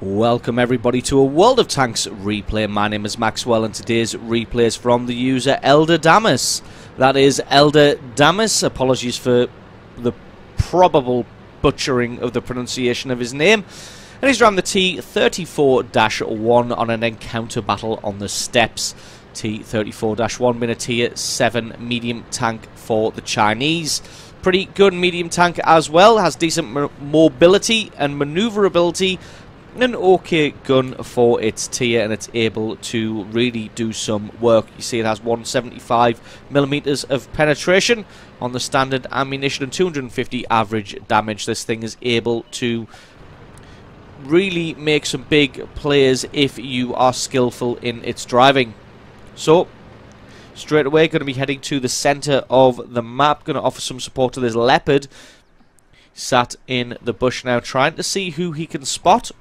Welcome everybody to a World of Tanks replay. My name is Maxwell and today's replay is from the user Elder Damas. That is Elder Damas. Apologies for the probable butchering of the pronunciation of his name. And he's ran the T-34-1 on an encounter battle on the steppes. T-34-1 being a tier 7 medium tank for the Chinese. Pretty good medium tank as well. Has decent mobility and maneuverability. An okay gun for its tier, and it's able to really do some work. You see it has 175mm of penetration on the standard ammunition and 250 average damage. This thing is able to really make some big plays if you are skillful in its driving. So straight away going to be heading to the center of the map, going to offer some support to this leopard sat in the bush now, trying to see who he can spot.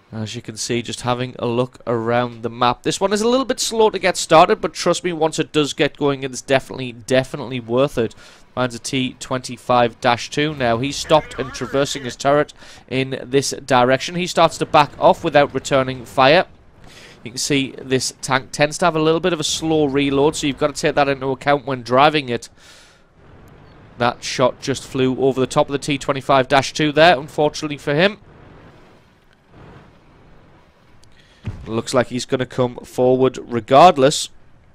As you can see, just having a look around the map. This one is a little bit slow to get started, but trust me, once it does get going, it's definitely worth it. Mine's a T-25-2 now. He's stopped and traversing his turret in this direction. He starts to back off without returning fire. You can see this tank tends to have a little bit of a slow reload, so you've got to take that into account when driving it. That shot just flew over the top of the T-25-2 there, unfortunately for him. Looks like he's going to come forward regardless,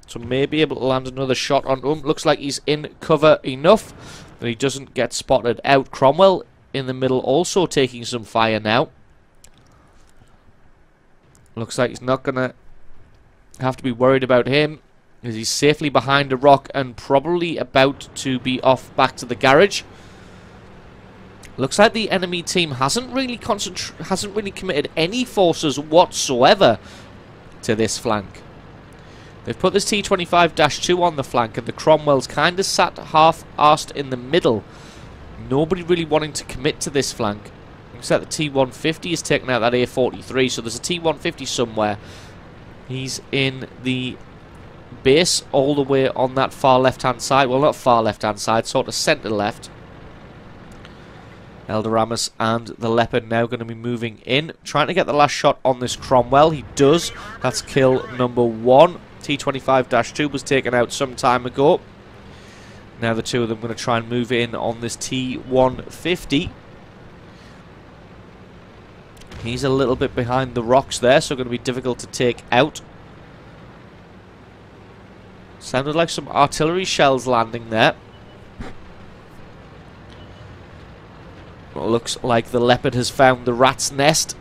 so may be able to land another shot onto him. Looks like he's in cover enough that he doesn't get spotted out. Cromwell in the middle also taking some fire now. Looks like he's not going to have to be worried about him, as he's safely behind a rock and probably about to be off back to the garage. Looks like the enemy team hasn't really committed any forces whatsoever to this flank. They've put this T-25-2 on the flank, and the Cromwell's kind of sat half-arsed in the middle. Nobody really wanting to commit to this flank. Looks like the T-150 is taking out that A-43, so there's a T-150 somewhere. He's in the base all the way on that far left-hand side. Well, not far left-hand side, sort of centre-left. Eldoramus and the Leopard now going to be moving in, trying to get the last shot on this Cromwell. He does. That's kill number 1. T-25-2 was taken out some time ago. Now the two of them going to try and move in on this T-150. He's a little bit behind the rocks there, so going to be difficult to take out. Sounded like some artillery shells landing there. Well, looks like the Leopard has found the rat's nest.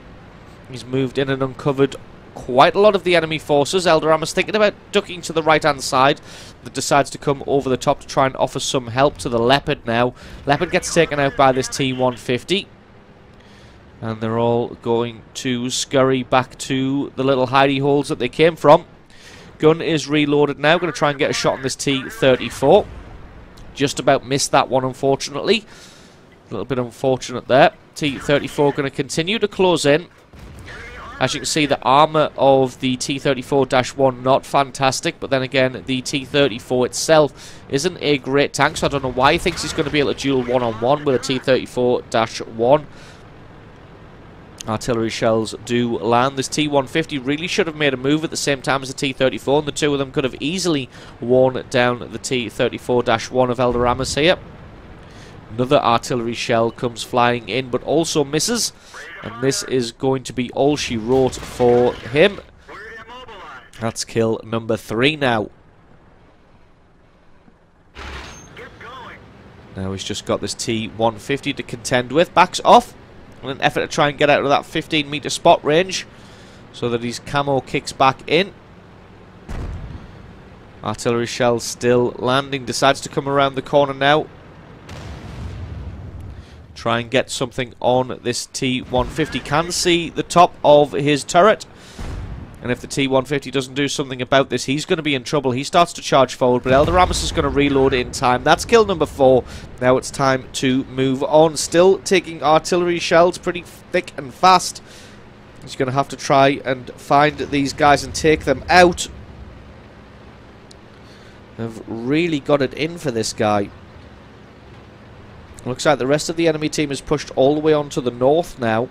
He's moved in and uncovered quite a lot of the enemy forces. Eldoramus thinking about ducking to the right-hand side, but decides to come over the top to try and offer some help to the Leopard now. Leopard gets taken out by this T-150. And they're all going to scurry back to the little hidey holes that they came from. Gun is reloaded now. Going to try and get a shot on this T-34. Just about missed that one, unfortunately. A little bit unfortunate there. T-34 going to continue to close in. As you can see, the armour of the T-34-1 not fantastic, but then again, the T-34 itself isn't a great tank, so I don't know why he thinks he's going to be able to duel one-on-one with a T-34-1. Artillery shells do land. This T-150 really should have made a move at the same time as the T-34, and the two of them could have easily worn down the T-34-1 of Eldoramus here. Another artillery shell comes flying in, but also misses. And this is going to be all she wrote for him. That's kill number 3 now. Now he's just got this T-150 to contend with. Backs off in an effort to try and get out of that 15-meter spot range, so that his camo kicks back in. Artillery shells still landing. Decides to come around the corner now. Try and get something on this T-150. Can see the top of his turret. And if the T-150 doesn't do something about this, he's going to be in trouble. He starts to charge forward, but Eldoramus is going to reload in time. That's kill number 4. Now it's time to move on. Still taking artillery shells pretty thick and fast. He's going to have to try and find these guys and take them out. They've really got it in for this guy. Looks like the rest of the enemy team is pushed all the way onto the north now.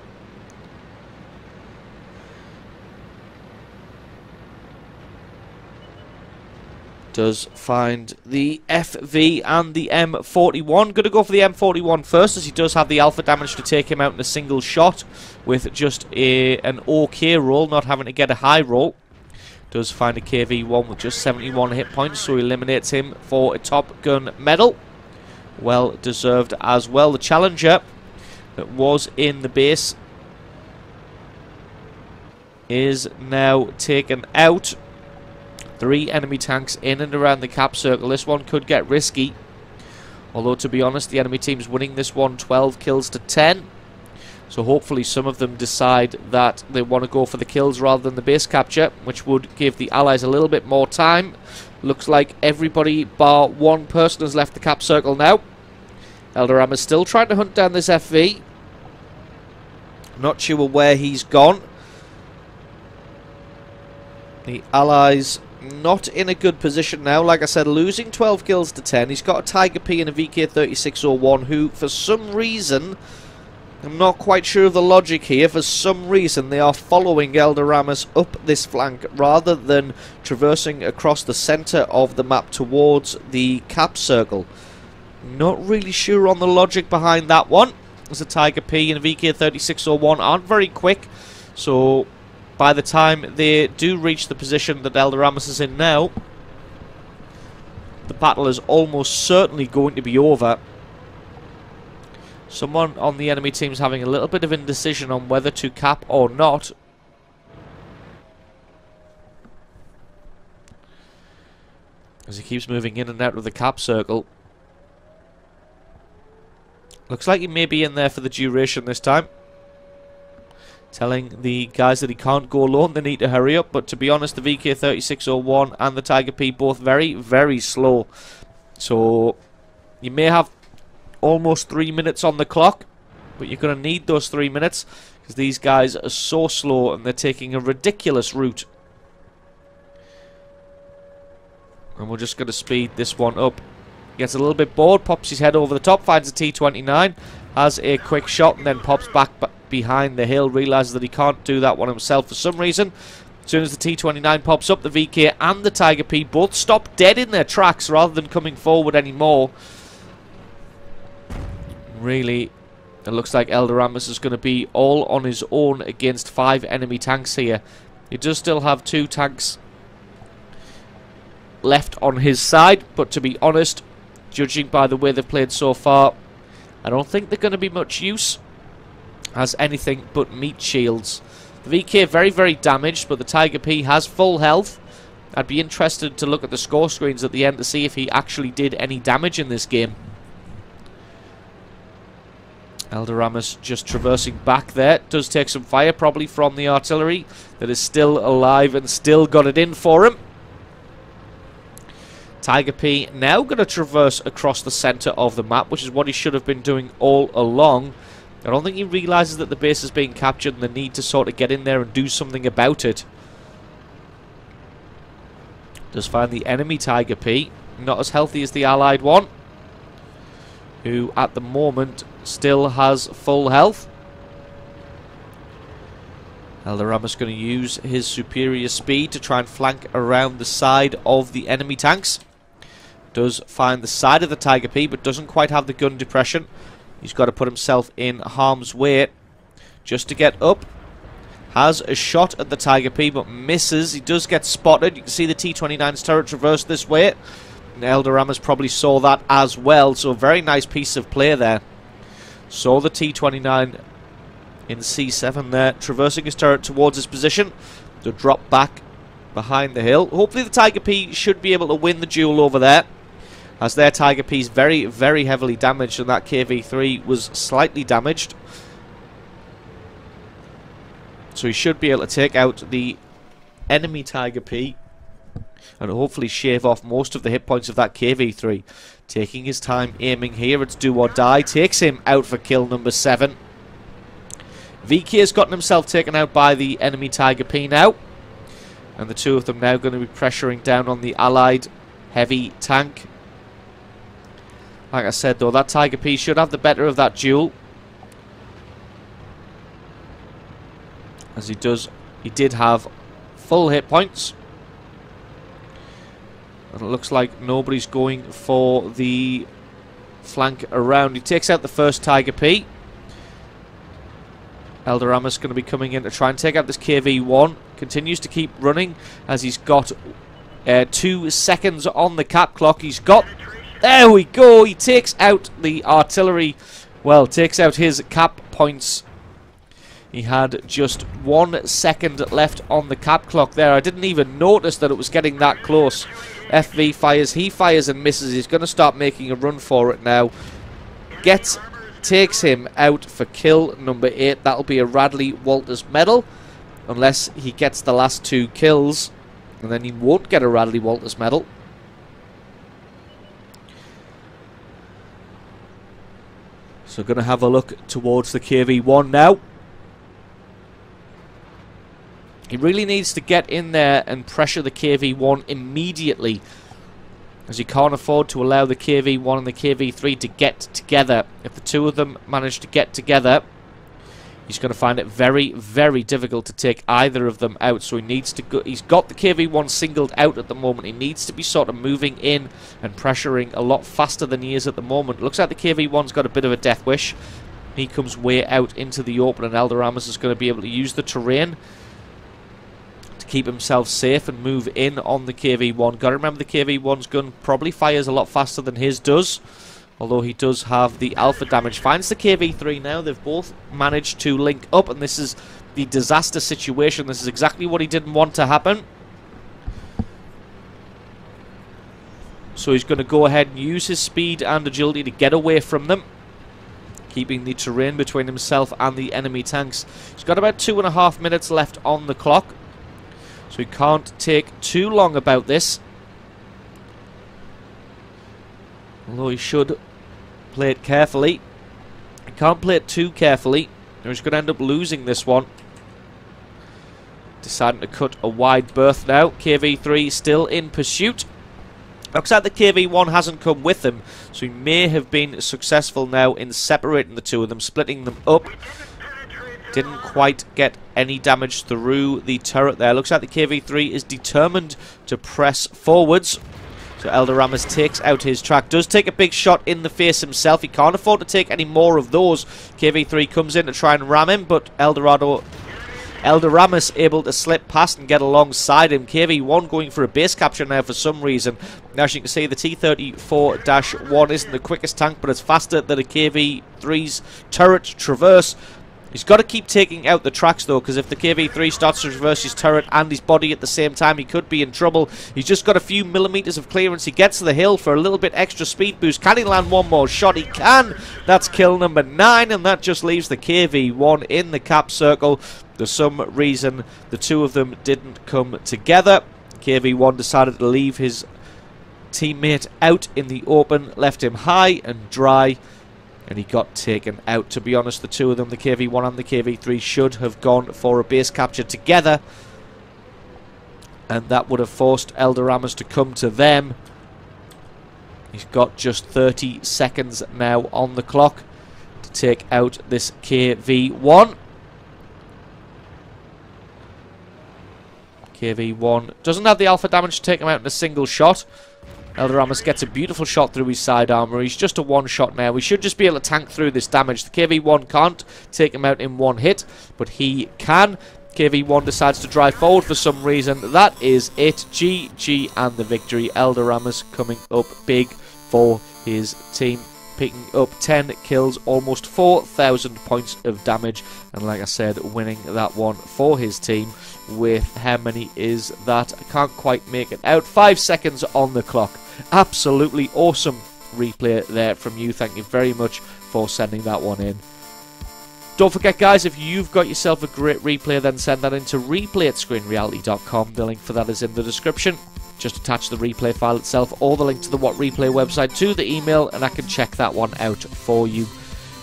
Does find the FV and the M41. Going to go for the M41 first, as he does have the alpha damage to take him out in a single shot with just an OK roll, not having to get a high roll. Does find a KV1 with just 71 hit points, so eliminates him for a Top Gun medal. Well deserved as well. The Challenger that was in the base is now taken out. 3 enemy tanks in and around the cap circle. This one could get risky. Although, to be honest, the enemy team's winning this one 12 kills to 10. So hopefully some of them decide that they want to go for the kills rather than the base capture, which would give the Allies a little bit more time. Looks like everybody bar one person has left the cap circle now. Elderhammer's still trying to hunt down this FV. Not sure where he's gone. The Allies not in a good position now. Like I said, losing 12 kills to 10. He's got a Tiger P and a VK-36-01 who, for some reason, I'm not quite sure of the logic here, for some reason they are following Elderhammer up this flank rather than traversing across the centre of the map towards the cap circle. Not really sure on the logic behind that one, as a Tiger P and a VK-36-01 aren't very quick, so by the time they do reach the position that Elderhammer is in now, the battle is almost certainly going to be over. Someone on the enemy team is having a little bit of indecision on whether to cap or not. As he keeps moving in and out of the cap circle. Looks like he may be in there for the duration this time. Telling the guys that he can't go alone, they need to hurry up. But to be honest, the VK-36-01 and the Tiger P both very, very slow. So you may have almost 3 minutes on the clock, but you're going to need those 3 minutes because these guys are so slow and they're taking a ridiculous route. And we're just going to speed this one up. Gets a little bit bored, pops his head over the top, finds a T-29, has a quick shot and then pops back behind the hill, realises that he can't do that one himself for some reason. As soon as the T-29 pops up, the VK and the Tiger P both stop dead in their tracks rather than coming forward anymore. Really, it looks like Elderhammer is going to be all on his own against 5 enemy tanks here. He does still have 2 tanks left on his side, but to be honest, judging by the way they've played so far, I don't think they're going to be much use as anything but meat shields. The VK very, very damaged, but the Tiger P has full health. I'd be interested to look at the score screens at the end to see if he actually did any damage in this game. Elderhammer's just traversing back there. Does take some fire, probably from the artillery that is still alive and still got it in for him. Tiger P now going to traverse across the centre of the map, which is what he should have been doing all along. I don't think he realises that the base is being captured and the need to sort of get in there and do something about it. Does find the enemy Tiger P, not as healthy as the allied one, who at the moment still has full health. Elderhammer's going to use his superior speed to try and flank around the side of the enemy tanks. Does find the side of the Tiger P, but doesn't quite have the gun depression. He's got to put himself in harm's way just to get up. Has a shot at the Tiger P, but misses. He does get spotted. You can see the T-29's turret traverse this way. And Elderhammer's probably saw that as well, so a very nice piece of play there. Saw the T-29 in C7 there, traversing his turret towards his position to drop back behind the hill. Hopefully the Tiger P should be able to win the duel over there, as their Tiger P is very, very heavily damaged and that KV-3 was slightly damaged. So he should be able to take out the enemy Tiger P and hopefully shave off most of the hit points of that KV-3. Taking his time aiming here, it's do or die. Takes him out for kill number 7. VK has gotten himself taken out by the enemy Tiger P now. And the two of them now going to be pressuring down on the allied heavy tank. Like I said though, that Tiger P should have the better of that duel. As he did have full hit points. And it looks like nobody's going for the flank around. He takes out the first Tiger P. Eldorama's going to be coming in to try and take out this KV-1. Continues to keep running as he's got 2 seconds on the cap clock. He's got... There we go! He takes out the artillery. Well, takes out his cap points. He had just 1 second left on the cap clock there. I didn't even notice that it was getting that close. FV fires. He fires and misses. He's going to start making a run for it now. Takes him out for kill number 8. That'll be a Radley Walters medal. Unless he gets the last 2 kills. And then he won't get a Radley Walters medal. So going to have a look towards the KV-1 now. He really needs to get in there and pressure the KV-1 immediately, as he can't afford to allow the KV-1 and the KV-3 to get together. If the 2 of them manage to get together, he's going to find it very, very difficult to take either of them out. So he needs to go. He's got the KV-1 singled out at the moment. He needs to be sort of moving in and pressuring a lot faster than he is at the moment. Looks like the KV-1's got a bit of a death wish. He comes way out into the open, and Eldoramus is going to be able to use the terrain to keep himself safe and move in on the KV-1. Got to remember the KV-1's gun probably fires a lot faster than his does, although he does have the alpha damage. Finds the KV-3 now. They've both managed to link up, and this is the disaster situation. This is exactly what he didn't want to happen. So he's going to go ahead and use his speed and agility to get away from them, keeping the terrain between himself and the enemy tanks. He's got about 2.5 minutes left on the clock, so he can't take too long about this. Although he should play it carefully. He can't play it too carefully, or he's going to end up losing this one. Deciding to cut a wide berth now. KV-3 still in pursuit. Looks like the KV-1 hasn't come with him, so he may have been successful now in separating the 2 of them, splitting them up. Didn't quite get any damage through the turret there. Looks like the KV-3 is determined to press forwards. So Eldoramus takes out his track. Does take a big shot in the face himself. He can't afford to take any more of those. KV-3 comes in to try and ram him, but Eldoramus able to slip past and get alongside him. KV-1 going for a base capture now for some reason. Now, as you can see, the T-34-1 isn't the quickest tank, but it's faster than a KV-3's turret traverse. He's got to keep taking out the tracks, though, because if the KV-3 starts to traverse his turret and his body at the same time, he could be in trouble. He's just got a few millimeters of clearance. He gets to the hill for a little bit extra speed boost. Can he land one more shot? He can. That's kill number 9, and that just leaves the KV-1 in the cap circle. For some reason, the 2 of them didn't come together. KV-1 decided to leave his teammate out in the open, left him high and dry, and he got taken out. To be honest, the 2 of them, the KV-1 and the KV-3, should have gone for a base capture together, and that would have forced Eldoramus to come to them. He's got just 30 seconds now on the clock to take out this KV-1. KV-1 doesn't have the alpha damage to take him out in a single shot. Eldoramus gets a beautiful shot through his side armor. He's just a one-shot now. We should just be able to tank through this damage. The KV-1 can't take him out in one hit, but he can. KV-1 decides to drive forward for some reason. That is it. GG and the victory. Eldoramus coming up big for his team, picking up 10 kills, almost 4,000 points of damage, and like I said, winning that one for his team with, how many is that? I can't quite make it out. 5 seconds on the clock. Absolutely awesome replay there from you. Thank you very much for sending that one in. Don't forget, guys, if you've got yourself a great replay, then send that in to replay@screenreality.com. The link for that is in the description. Just attach the replay file itself or the link to the What Replay website to the email, and I can check that one out for you.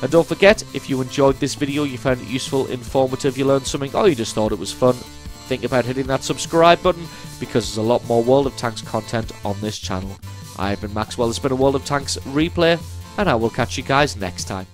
And don't forget, if you enjoyed this video, you found it useful, informative, you learned something, or you just thought it was fun, think about hitting that subscribe button, because there's a lot more World of Tanks content on this channel. I've been Maxwell, it's been a World of Tanks replay, and I will catch you guys next time.